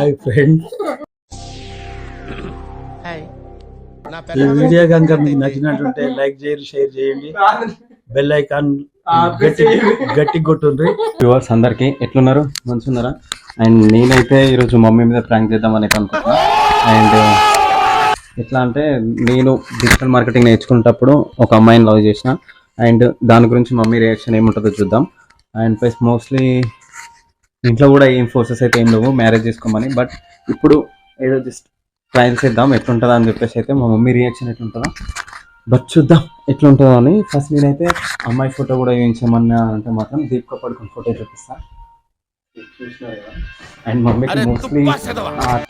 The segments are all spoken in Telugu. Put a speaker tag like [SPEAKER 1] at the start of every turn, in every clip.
[SPEAKER 1] హాయ్ ఫ్రెండ్స్, ఈ వీడియో కనుక మీకు నచ్చినట్టుంటే లైక్ చేయండి, షేర్ చేయండి, బెల్ ఐకాన్ గట్టి కొట్టుండ్రి.
[SPEAKER 2] వ్యూవర్స్ అందరికి ఎట్లున్నారు, మంచున్నారా? అండ్ నేనైతే ఈరోజు మమ్మీ మీద ప్రాంక్ చేద్దామని అనుకుంటున్నా. అండ్ ఎట్లా అంటే నేను డిజిటల్ మార్కెటింగ్ నేర్చుకునేటప్పుడు ఒక అమ్మాయిని లవ్ చేసిన. అండ్ దాని గురించి మమ్మీ రియాక్షన్ ఏముంటుందో చూద్దాం. అండ్ ప్లస్ మోస్ట్లీ ఇంట్లో కూడా ఏం ఫోర్సెస్ అయితే ఏం లేవు మ్యారేజ్ చేసుకోమని. బట్ ఇప్పుడు ఏదో జస్ట్ ట్రయల్ చేద్దాం ఎట్లుంటుందా అని చెప్పేసి అయితే మా మమ్మీ రియాక్షన్ ఎట్లుంటుందో బట్ చూద్దాం ఎట్లుంటుందో అని. ఫస్ట్ నేనైతే అమ్మాయి ఫోటో కూడా వేయించామన్నా అంటే మాత్రం దీపిక పడుకుని ఫోటో చూపిస్తా. అండ్ మమ్మీకి మోస్ట్లీ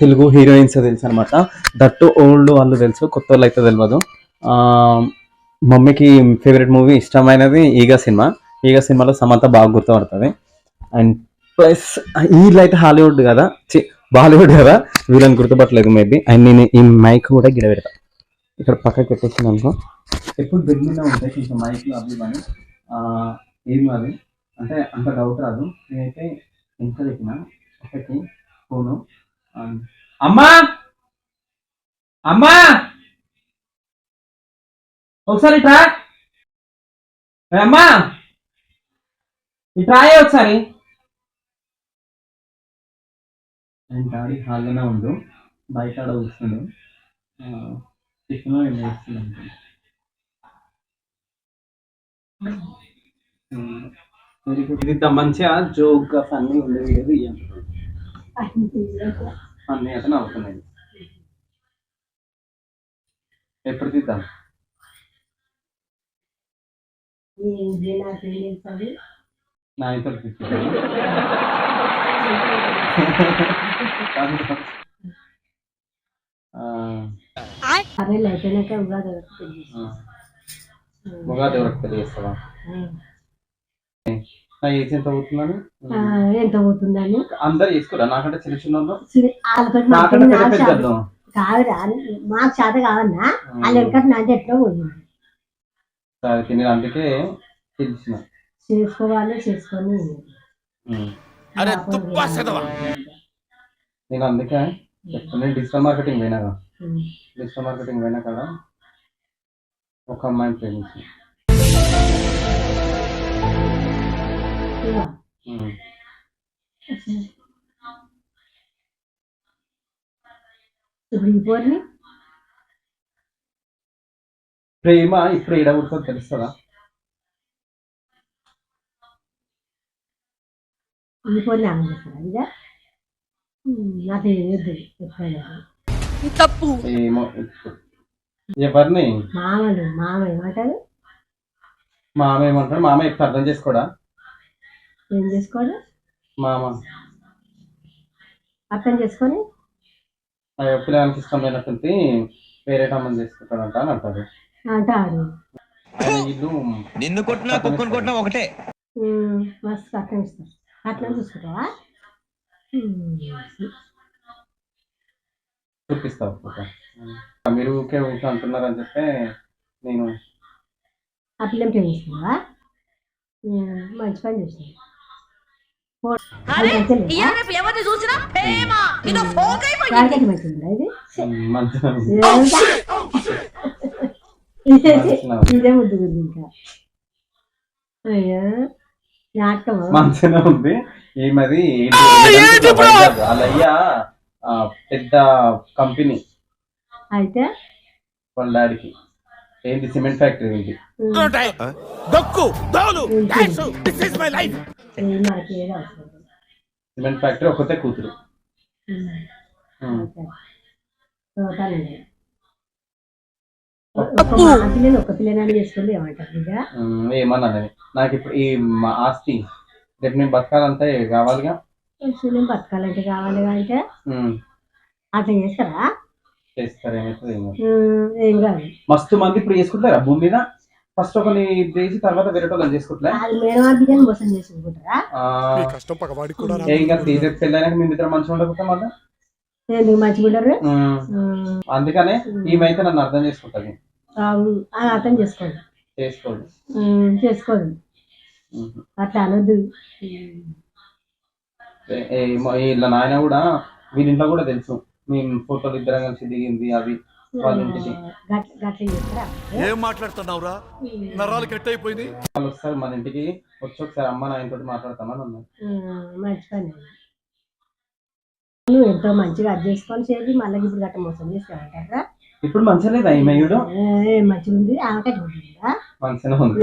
[SPEAKER 2] తెలుగు హీరోయిన్స్ తెలుసు అనమాట. దట్టు ఓల్డ్ వాళ్ళు తెలుసు, కొత్త వాళ్ళు అయితే తెలియదు. మమ్మీకి ఫేవరెట్ మూవీ ఇష్టమైనది ఈగ సినిమా. ఈగ సినిమాలో సమంత బాగా గుర్తుపడుతుంది. అండ్ ప్లస్ వీళ్ళు అయితే హాలీవుడ్ కదా, బాలీవుడ్ కదా, వీళ్ళని గుర్తుపట్టలేదు మేబీ. అండ్ నేను ఈ మైక్ కూడా గిడ పెడతా, ఇక్కడ పక్కకి పెట్టేసాను అనుకో. ఎప్పుడు బెడ్ మీద ఉంటాయి కొంచెం మైక్లు అవి కానీ ఏం కాదు అంటే అంత డౌట్ రాదు. నేనైతే ఎంత పెట్టినా ఒకటి ఫోను. అమ్మా అమ్మా ఒకసారి ఇట్రా అమ్మా, ఇట్రాయే ఒకసారి. అండ్ డాడీ హాల్లోనే ఉండు, బయట ఆడ కూర్చుండు. టిఫిన్ ఏం చేస్తున్నాను ఇది మంచిగా జోక్గా ఫన్నీ ఉండేది ఏది అన్నీ అయితే నవ్వుతున్నాయి. ఎప్పుడు తీద్దాం? నా ఇతరు తీసుకుంటాను. ఉగాది వరకు తెలియస్తావా? నా ఏజ్ ఎంత అవుతుందని
[SPEAKER 3] ఎంత అవుతుందని
[SPEAKER 2] అందరు వేసుకోరా? నాకంటే చిన్న చిన్న
[SPEAKER 3] కాదురా, మాకు చేత కావన్నా వాళ్ళు వెనక నాంటే ఎట్లా పోయింది.
[SPEAKER 2] సరే తిని అందుకే తెలిసిన
[SPEAKER 3] చేసుకోవాలి చేసుకొని
[SPEAKER 2] నేను అందుకే నేను డిజిటల్ మార్కెటింగ్ పోయినాగా. డిజిటల్ మార్కెటింగ్ పోయినా కదా ఒక అమ్మాయిని ప్రేమించిన. ప్రేమ ఇప్పుడు ఏడ పుడుతుందో తెలుస్తుందా? ఏమో ఎవరిని
[SPEAKER 3] మామలు మామ ఏమంటారు?
[SPEAKER 2] మామ ఏమంటాడు? మామ ఎప్పుడు అర్థం చేసుకోడా?
[SPEAKER 3] ఏం చేసుకోడు
[SPEAKER 2] మామ?
[SPEAKER 3] అర్థం చేసుకొని
[SPEAKER 2] పిల్లలకి ఇష్టం లేనట్టుంది వేరే టమ్మని చేసుకుంటాడంట అని అంటారు.
[SPEAKER 3] అంటారు
[SPEAKER 4] నిన్ను కొట్టినా కుక్కను కొట్టినా ఒకటే.
[SPEAKER 3] మస్తు అర్థం ఇస్తారు. అట్లా చూసుకుంటావా?
[SPEAKER 2] చూపిస్తావు మీరు ఊకే ఊకే అంటున్నారని చెప్పి నేను
[SPEAKER 3] ఆ పిల్లని ప్రేమిస్తున్నావా? మంచి పని చేసినావు. ఇదే ముద్దు గురించి ఇంకా అయ్యా
[SPEAKER 2] మంచిగా ఉంది. ఏమది అలయ్యా పెద్ద కంపెనీ
[SPEAKER 3] అయితే
[SPEAKER 2] వాళ్ళ డాడీకి ఏంటి సిమెంట్ ఫ్యాక్టరీ ఉంది. సిమెంట్ ఫ్యాక్టరీ ఒకతే కూతురు.
[SPEAKER 3] ఒక పిల్లని చేసుకుంటే ఏమంటారు?
[SPEAKER 2] ఏమన్నా నాకు ఇప్పుడు ఈ ఆస్తి రేపు నేను బతకాలంటే కావాలిగా.
[SPEAKER 3] బతకాలంటే కావాలి అంటే అట్లా చేస్తారా?
[SPEAKER 2] చేస్తారు. ఏమవుతుంది
[SPEAKER 3] ఏం కాదు.
[SPEAKER 2] మస్తు మంది ఇప్పుడు చేసుకుంటారా భూమి మీద. ఫస్ట్ ఒకని చేసి తర్వాత వేరే వాళ్ళని చేసుకుంటారా?
[SPEAKER 3] మోసం చేసుకుంటారా?
[SPEAKER 2] ఏం కాదు, పెళ్ళైనాక మేము ఇద్దరు మంచిగా ఉండకపోతే మళ్ళీ
[SPEAKER 3] ఎందుకు మంచిగా ఉండరు?
[SPEAKER 2] అందుకనే ఈమెయితే నన్ను అర్థం చేసుకుంటాను.
[SPEAKER 3] అర్థం చేసుకోండి. చేసుకోండి అట్లా అనొద్దు.
[SPEAKER 2] వీళ్ళ నాయన కూడా వీళ్ళ ఇంట్లో కూడా తెలుసు మేము ఫోటోలు ఇద్దరం కలిసి దిగింది అది వాళ్ళ ఇంటికి.
[SPEAKER 3] గట్ల చేస్తారా?
[SPEAKER 5] ఏం మాట్లాడుతున్నావురా, నరాలు కట్ అయిపోయింది.
[SPEAKER 2] వాళ్ళు వస్తారు మన ఇంటికి వచ్చి ఒకసారి అమ్మ నా ఇంట్లో మాట్లాడతామని అన్నారు.
[SPEAKER 3] మంచి పని. నువ్వు ఎంతో మంచిగా అది చేసుకొని చేసి మళ్ళీ ఇప్పుడు గట్ట మోసం చేసుకోమంటారా?
[SPEAKER 2] ఇప్పుడు మంచిగా లేదా ఈమెయుడు?
[SPEAKER 3] మంచిగా ఉంది. ఆమెకట్ట ఉంటుందా?
[SPEAKER 2] మంచిగా ఉంది.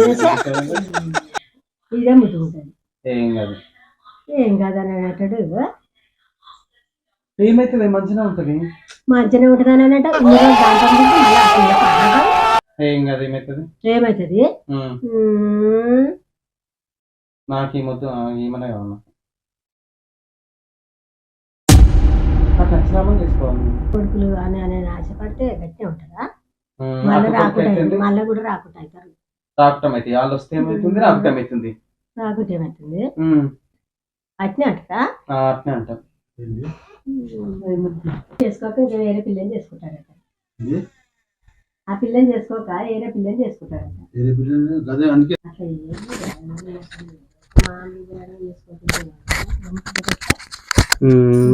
[SPEAKER 3] ఇదే ముద్దు ఉంటుంది.
[SPEAKER 2] ఏం కాదు
[SPEAKER 3] ఏం కాదని అన్నట్టు
[SPEAKER 2] ఏమైతుంది మంచిగా ఉంటది.
[SPEAKER 3] మంచిగా ఉంటుంది అని అన్నట్టు
[SPEAKER 2] ఏం కాదు ఏమైతుంది.
[SPEAKER 3] ఏమైతుంది?
[SPEAKER 2] నాకు ఈ మొద్దు ఏమన్నా కావాలి. చేసుకోవాలి.
[SPEAKER 3] కొడుకులు అని అని ఆశపడితే గట్టిగా ఉంటుందా? మళ్ళీ రాకుండా మళ్ళీ కూడా రాకుండా అవుతారు.
[SPEAKER 2] రాకటం అయితే వాళ్ళు వస్తే ఏమైతుంది, రాకటం అవుతుంది.
[SPEAKER 3] రాకుంటే ఏమవుతుంది? అట్నే అంటారా?
[SPEAKER 2] అట్నే అంటారు.
[SPEAKER 3] చేసుకోక ఇంకా వేరే పిల్లని చేసుకుంటారట. ఆ పిల్లని చేసుకోక వేరే పిల్లని చేసుకుంటారట.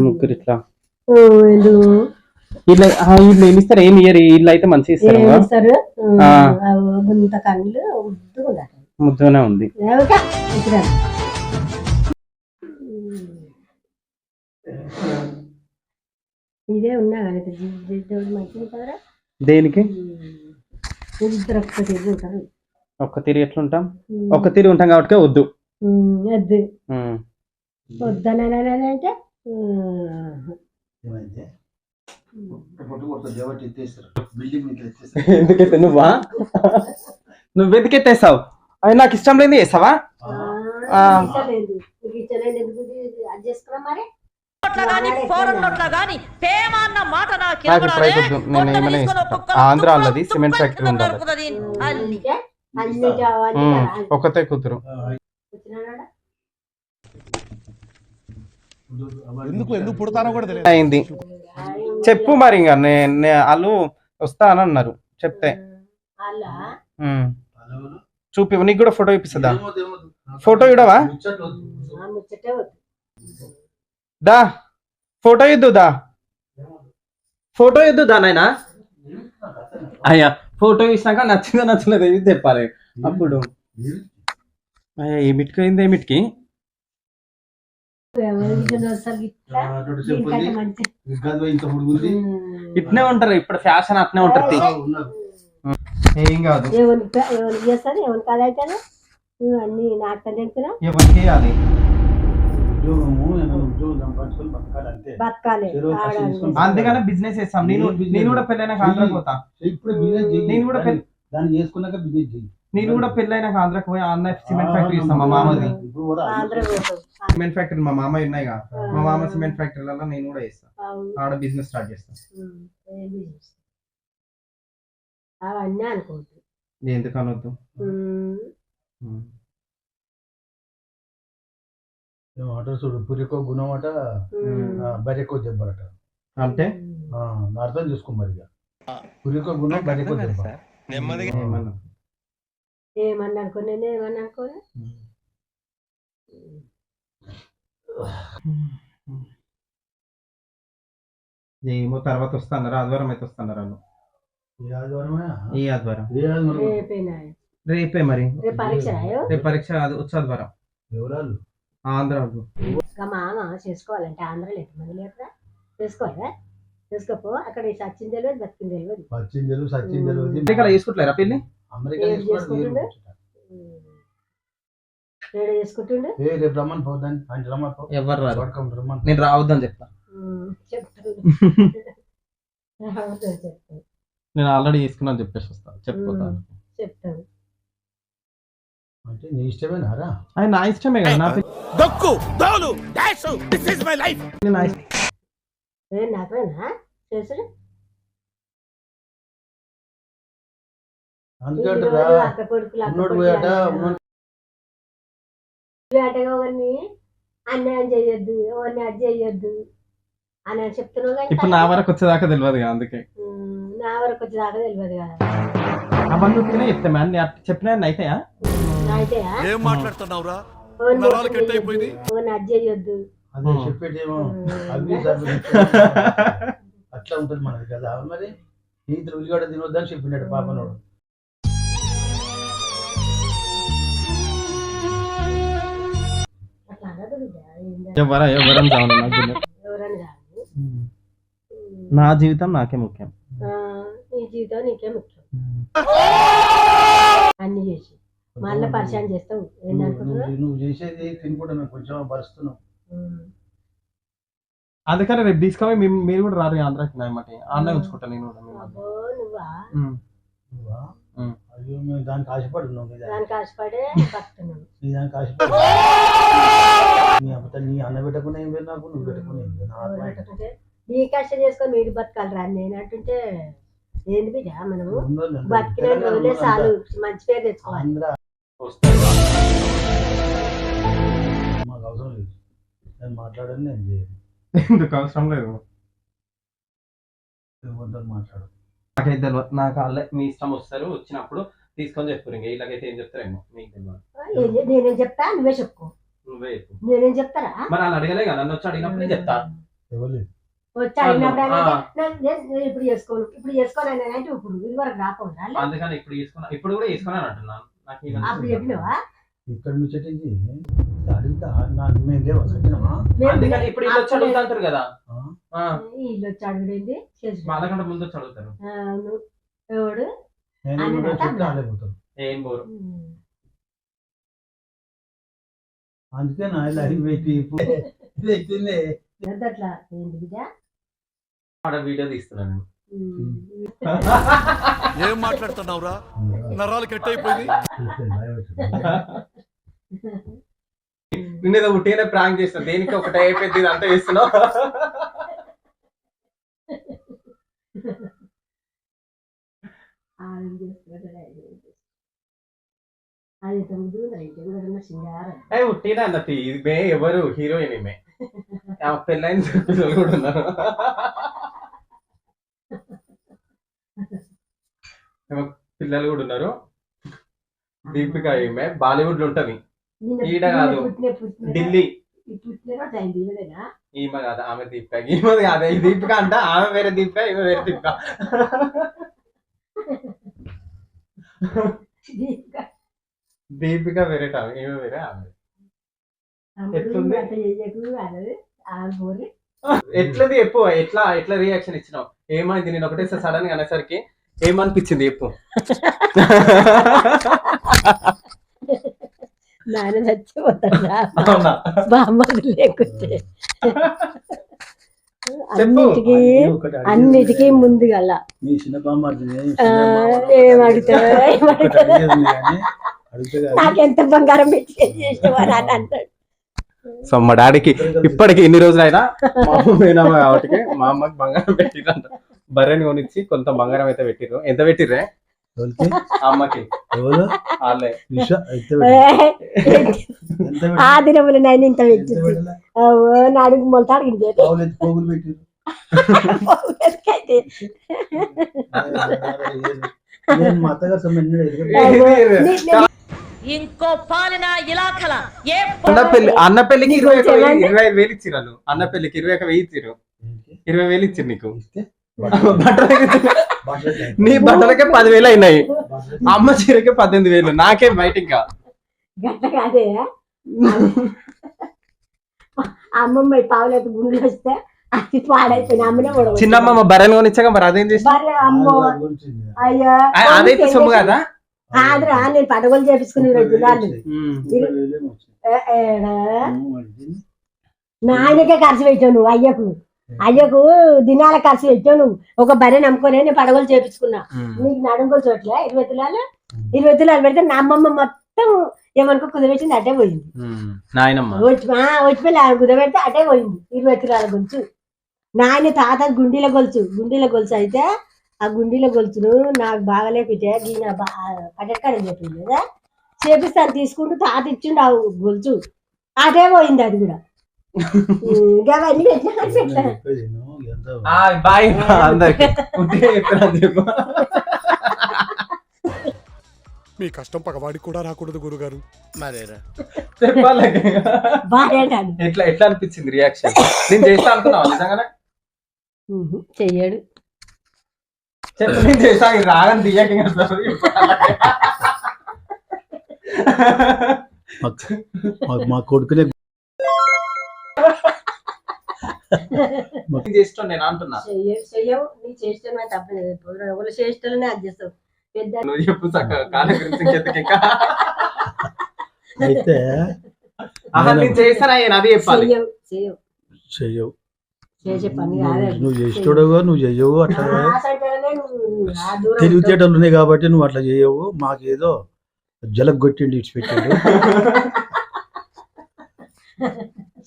[SPEAKER 2] ముగ్గురు ఇట్లా వీళ్ళు ఏమి ఇస్తారు? ఏమి ఇయ్యరు. వీళ్ళు అయితే మంచిగా ఇస్తారు.
[SPEAKER 3] గుంత కళ్ళు
[SPEAKER 2] ముద్దుగానే ఉంది.
[SPEAKER 3] ఇదే ఉన్నా కానీ మంచిగా కదరా.
[SPEAKER 2] దేనికి
[SPEAKER 3] ఇద్దరు ఒక్క తిరిగి ఉంటారు.
[SPEAKER 2] ఒక్క తిరిగి ఎట్లుంటాం? ఒక్క తిరిగి ఉంటాం కాబట్టి వద్దు
[SPEAKER 3] వద్దు వద్దనే అంటే
[SPEAKER 2] ఎందుకైతే నువ్వు వెతికెత్తేసావు. అది నాకు ఇష్టం లేదు చేస్తావా? నేను ఏమైనా ఆంధ్ర అల్లది సిమెంట్ ఫ్యాక్టరీ ఉండాలి. ఒకతే కూతురు.
[SPEAKER 5] ఎందుకు పుడతానో కూడా తెలియదు.
[SPEAKER 2] అయింది చెప్పు మరి. ఇంకా వాళ్ళు వస్తా అని అన్నారు. చెప్తే చూపి నీకు కూడా ఫోటో ఇప్పిస్తుందా? ఫోటో ఇడవా? దా ఫోటో ఇద్దు. దా ఫోటో ఇద్దు. దా నాయనా. అయ్యా ఫోటో ఇచ్చినాక నచ్చిందో నచ్చలేదు ఇది చెప్పాలి. అప్పుడు అయ్యా ఏమిటికి అయింది? ఏమిటికి ఇట్నే ఉంటారు ఇప్పుడు. ఫ్యాషన్ అట్నే ఉంటది. ఏం కాదు.
[SPEAKER 3] ఎవరికి చేస్తారు? ఎవరికి కాదు అయితే అన్ని నాటకం తెలుసురా.
[SPEAKER 2] ఎవరికి అది
[SPEAKER 3] బతకాలి.
[SPEAKER 2] అందుకనే బిజినెస్ చేస్తాం. నేను కూడా పెళ్ళైనా ఆంధ్రాకి పోతా. నేను కూడా పెళ్ళైనా ఆంధ్రాకి పోయి ఆంధ్ర సిమెంట్ ఫ్యాక్టరీ ఇస్తాం. మా మామది సిమెంట్ ఫ్యాక్టరీ మా మామ ఉన్నాయిగా. మా మామ సిమెంట్ ఫ్యాక్టరీలలో నేను కూడా చేస్తాను. ఆడ బిజినెస్ స్టార్ట్ చేస్తాను.
[SPEAKER 3] అవన్నీ అనుకోవద్దు.
[SPEAKER 2] ఎందుకు అనొద్దు?
[SPEAKER 1] చూడు పురికో గుణం అట బరెకో దెబ్బరట.
[SPEAKER 2] అంటే
[SPEAKER 1] అర్థం చేసుకో మరి. పురికో గుణం బరెకో దెబ్బ.
[SPEAKER 3] ఏమన్నా అనుకో. నేను ఏమన్నా అనుకోలే.
[SPEAKER 2] ఏమో తర్వాత వస్తాన్నారు. ఆదివారం అయితే వస్తున్నారు వాళ్ళు. ఈ ఆదివారం రేపే మరి.
[SPEAKER 3] రేపు
[SPEAKER 2] పరీక్ష వచ్చే ఆదివారం. ఆంధ్ర
[SPEAKER 3] మామ చేసుకోవాలంటే ఆంధ్రలో ఎంతమంది లేకరా? చేసుకోవాలా? చేసుకోపో. అక్కడ సచిన్ తెలియదు, బతికిన తెలియదు.
[SPEAKER 2] అమెరికాలో చేసుకుంటారా పెళ్లి?
[SPEAKER 3] చేసుకుంటుండే.
[SPEAKER 2] ఎవరు రారు. నేను రావద్దని చెప్తా. నేను ఆల్రెడీ చేసుకున్నాను చెప్పేసి వస్తాను. చెప్పుకుంటాను.
[SPEAKER 3] చెప్తాను.
[SPEAKER 1] అంటే నీ ఇష్టమేనారా?
[SPEAKER 2] అది నా ఇష్టమే కదా. నా
[SPEAKER 3] నాకేనా చేసుడు? వేటగాని అన్యాయం చెయ్యొద్దు, ఎవరిని అది చెయ్యొద్దు అని చెప్తున్నావు.
[SPEAKER 2] ఇప్పుడు నా వరకు వచ్చేదాకా తెలియదు కదా. అందుకే
[SPEAKER 3] నా వరకు వచ్చేదాకా తెలియదు కదా.
[SPEAKER 2] అవన్నీ చెప్తా. చెప్పినా అయితాయా?
[SPEAKER 5] ఏం మాట్లాడుతున్నావురా?
[SPEAKER 3] అది చెయ్యొద్దు,
[SPEAKER 1] అదే చెప్పేటేమో అవి అట్లా ఉంటుంది మనది కదా. మరి ఇద్దరు ఉల్లిగడ్డ తినొద్దని చెప్పినాడు పాపనోడు.
[SPEAKER 3] అట్లా అనదు బిడ్డ.
[SPEAKER 2] ఎవరం చావను నాకు తెలియదు.
[SPEAKER 3] ఎవరని కాదు.
[SPEAKER 2] నా జీవితం నాకే ముఖ్యం.
[SPEAKER 3] నీ జీవితం నీకే ముఖ్యం. అన్ని చేసి మళ్ళీ పరిచయం చేస్తావు. ఏంటనుకుంటున్నావు?
[SPEAKER 1] నువ్వు చేసేది తినుకుంటా మేము కొంచెం పరుస్తున్నావు.
[SPEAKER 2] అందుకని రేపు తీసుకొని మీరు కూడా రారు ఆంధ్రాకి. నా మట్టి ఆన్నే ఉంచుకుంటా నేను కూడా.
[SPEAKER 3] నువ్వా?
[SPEAKER 1] అయ్యో మేము దానికి ఆశపడున్నాం.
[SPEAKER 3] దానికి ఆశపడే బతున్నాను.
[SPEAKER 1] నీ దానికి ఆశపడి నీ అన్న పెట్టకుండా ఏం లేదు, నాకు నువ్వు పెట్టుకుని ఏం లేదు.
[SPEAKER 3] నీ కష్టం చేసుకొని మీరు బతకాలి రా. నేను అంటుంటే ఏంది బిడ్డ, మనము బతికిన రోజులే చాలు, మంచి పేరు తెచ్చుకోవాలి.
[SPEAKER 1] మాకు అవసరం లేదు, నేను మాట్లాడని నేను చేయను.
[SPEAKER 2] ఎందుకు అవసరం లేదు?
[SPEAKER 1] మాట్లాడు.
[SPEAKER 2] నాకైతే నాకు వాళ్ళే మీ ఇష్టం వస్తారు, వచ్చినప్పుడు తీసుకొని చెప్తారు. ఇంకా ఇలాగైతే ఏం చెప్తారేమో మీకు తెలియదు.
[SPEAKER 3] నేనేం చెప్తా, నువ్వే చెప్పుకో.
[SPEAKER 2] నువ్వే చెప్పు.
[SPEAKER 3] నేనేం చెప్తారా?
[SPEAKER 2] మరి వాళ్ళు అడగలే కదా, నన్ను వచ్చి అడిగినప్పుడు చెప్తా.
[SPEAKER 3] వచ్చి అడిగినప్పుడు ఇప్పుడు చేసుకోను, ఇప్పుడు చేసుకోను అంటే ఇప్పుడు ఇది వరకు రాకుండా.
[SPEAKER 2] అందుకని ఇప్పుడు తీసుకున్నా, ఇప్పుడు కూడా తీసుకున్నాను అంటున్నాను.
[SPEAKER 3] అప్పుడు చెప్పినవా?
[SPEAKER 1] ఇక్కడ నుంచి అడుగుతా మేము లేవా సత్యమా?
[SPEAKER 2] అందుకని ఇప్పుడు ఇల్లు వచ్చి అడుగుతాంటారు కదా.
[SPEAKER 3] ఇల్లు వచ్చి అడుగుడేంది,
[SPEAKER 2] వాళ్ళకంటే ముందు వచ్చి అడుగుతారు.
[SPEAKER 3] ఎవడు
[SPEAKER 2] ఏం పోరు.
[SPEAKER 1] అందుకే నా ఇలా
[SPEAKER 3] అట్లా ఏంటి బిడ్డ?
[SPEAKER 2] వీడియో తీస్తున్నాను.
[SPEAKER 5] ఏం మాట్లాడుతున్నావురా, నరాలు కట్ అయిపోయింది.
[SPEAKER 2] నిన్నేదో ఉట్టిగానే ప్రాంక్ చేస్తాను, దేనికి ఒకటే అయిపోయింది ఇదంతా చేస్తున్నావు. ఉట్టిగా అన్నది ఇది ఎవరు హీరోయిన్ ఈమె, పెళ్ళైన పిల్లలు కూడా ఉన్నారు. పిల్లలు కూడా ఉన్నారు. దీపిక ఈమె బాలీవుడ్ లో ఉంటది. ఈడ కాదు, ఢిల్లీ. ఈమె కాదు, ఆమె దీపిక. ఈమె కాదు, ఈ దీపిక అంట. ఆమె వేరే దీపిక, ఈమె వేరే దీపిక. దీపిక వేరే, ఈమె వేరే. ఆమె ఎట్లుంది ఎట్లది చెప్పు. ఎట్లా రియాక్షన్ ఇచ్చినావు? ఏమైంది? నేను ఒకటేసారి సడన్ గా అనేసరికి ఏమనిపించింది చెప్పు.
[SPEAKER 3] నాన్న చచ్చిపోతాడా బామ్మది లేకుంటే? అన్నిటికీ ముందుగా నాకెంత బంగారం పెట్టి చేసేవారు అంటాడు.
[SPEAKER 2] సో మా డాడీకి ఇప్పటికి ఇన్ని రోజులైనా మా అమ్మ కాబట్టి మా అమ్మకి బంగారం పెట్టిరంట. బర్రెని కొనిచ్చి కొంత బంగారం అయితే పెట్టిర్రు. ఎంత పెట్టిర్రే అమ్మకి?
[SPEAKER 3] ఆ దినములు నేను ఇంత పెట్టి నాడుగు మొలతాడు
[SPEAKER 6] ఇంకో పాలన ఇలాఖల
[SPEAKER 2] అన్న పెళ్లికి 25,000 ఇచ్చిరాను. అన్న పెళ్లికి 21,000 ఇచ్చిరు. 20,000 ఇచ్చిరు నీకు. నీ బట్టలకే 10,000 అయినాయి. అమ్మ చీరకే 18,000. నాకే బయట ఇంకా
[SPEAKER 3] కాదే. అమ్మమ్మ పావులైతే గుండెలు వస్తే అది పాడైపోయింది. అమ్మనే
[SPEAKER 2] చిన్నమ్మ బర్రెని కొనిచ్చాక మరి అదేం చేసి?
[SPEAKER 3] అయ్యో
[SPEAKER 2] అదైతే సొమ్ము కదా.
[SPEAKER 3] ఆదరా నేను పడగలు చేపించుకుని రోజులు నాయనకే ఖర్చు పెట్టావు నువ్వు. అయ్యకు దినాల ఖర్చు పెట్టావు నువ్వు. ఒక బర్రె నమ్ముకొని నేను పడగలు చేపించుకున్నా. నీకు నడుముకోలు చోట్లే 20 తులాలు పెడితే నా అమ్మమ్మ మొత్తం ఏమనుకో కుదబెట్టింది, అటే పోయింది. వచ్చిపోయి కుదబెడితే అటే పోయింది 20 తులాల గొలుసు. నాయన తాత గుండీల గొలుసు అయితే ఆ గుండీల గొలుసును నాకు బాగాలేకపోతే దీని కట్టెక్కడని చెప్పింది కదా, చేపిస్తాను తీసుకుంటూ తాత ఇచ్చిండు ఆ గొలుసు. అదే పోయింది అది కూడా.
[SPEAKER 5] మీ కష్టం పగవాడికి కూడా రాకూడదు గురుగారు మరేరా
[SPEAKER 2] చెప్పాలి
[SPEAKER 3] భార్య అంటాడు
[SPEAKER 2] ఎట్లా ఎట్లా అనిపించింది రియాక్షన్? నేను చేస్తా అనుకున్నావా నిజంగానే?
[SPEAKER 3] చెయ్యడు
[SPEAKER 2] చెప్పు, నేను చేస్తా రాగని రియాక్టింగ్
[SPEAKER 1] మా కొడుకునే
[SPEAKER 2] చేస్తాను నేను అంటున్నా.
[SPEAKER 3] చెయ్యవు నీ చేష్టమే తప్పలేదు ఎవరు చేష్టలనే అది చేస్తావు పెద్ద
[SPEAKER 2] నువ్వు చెప్పు చక్కగా కాళ్ళ గురించి ఇంకెందుకు ఇంకా?
[SPEAKER 1] అయితే
[SPEAKER 2] నేను చేస్తానా అది చెప్పాలి.
[SPEAKER 3] చెయ్యవు చెయ్యవు
[SPEAKER 1] చెయ్యవు.
[SPEAKER 3] చేసే పని కాదు
[SPEAKER 1] నువ్వు చేస్తాడుగా, నువ్వు చెయ్యవు. అట్లా
[SPEAKER 3] ఆశంటేనే నువ్వు ఆ దూరం
[SPEAKER 1] తెలివితేటలు ఉన్నాయి కాబట్టి నువ్వు అట్లా చేయవు. మాకేదో జలక్ కొట్టిండి ఇచ్చిపెట్టిండు.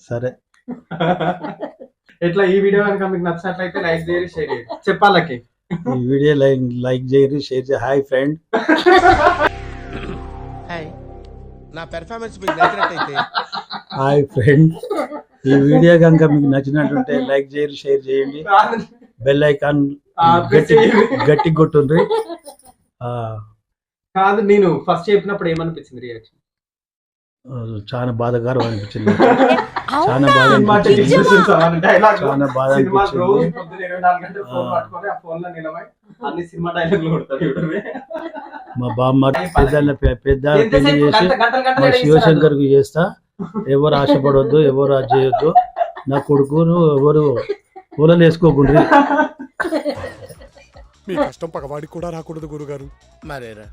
[SPEAKER 1] సరే,
[SPEAKER 2] ఎట్లా ఈ వీడియో కనుక మీకు నచ్చినట్లయితే లైక్ చేయరు, షేర్ చేయరు. చెప్పాలకి
[SPEAKER 1] ఈ వీడియో లైక్ చేయరు, షేర్ చేయ. Hi friend.
[SPEAKER 4] నా పెర్ఫార్మెన్స్ మీకు నచ్చినట్టయితే
[SPEAKER 1] హాయ్ ఫ్రెండ్. ఈ వీడియో కనుక మీకు నచ్చినట్టుంటే లైక్ చేయరు, షేర్ చేయండి. బెల్ ఐకాన్ గట్టి కొట్టుండ్రి.
[SPEAKER 2] కాదు, నేను ఫస్ట్ చెప్పినప్పుడు ఏమనిపించింది రియాక్షన్?
[SPEAKER 1] చాలా బాధాకరం అనిపించింది. చాలా బాధ అనిపించింది. చాలా బాధ అనిపించింది. మా బామ్మ పెద్ద పెళ్లి చేసి మా శివశంకర్ కు చేస్తా. ఎవరు ఆశపడొద్దు, ఎవరు అది చేయొద్దు. నా కొడుకును ఎవరు పూలలు వేసుకోకుండా.
[SPEAKER 5] మీ కష్టం పగవాడికి కూడా రాకూడదు గురుగారు మరేరా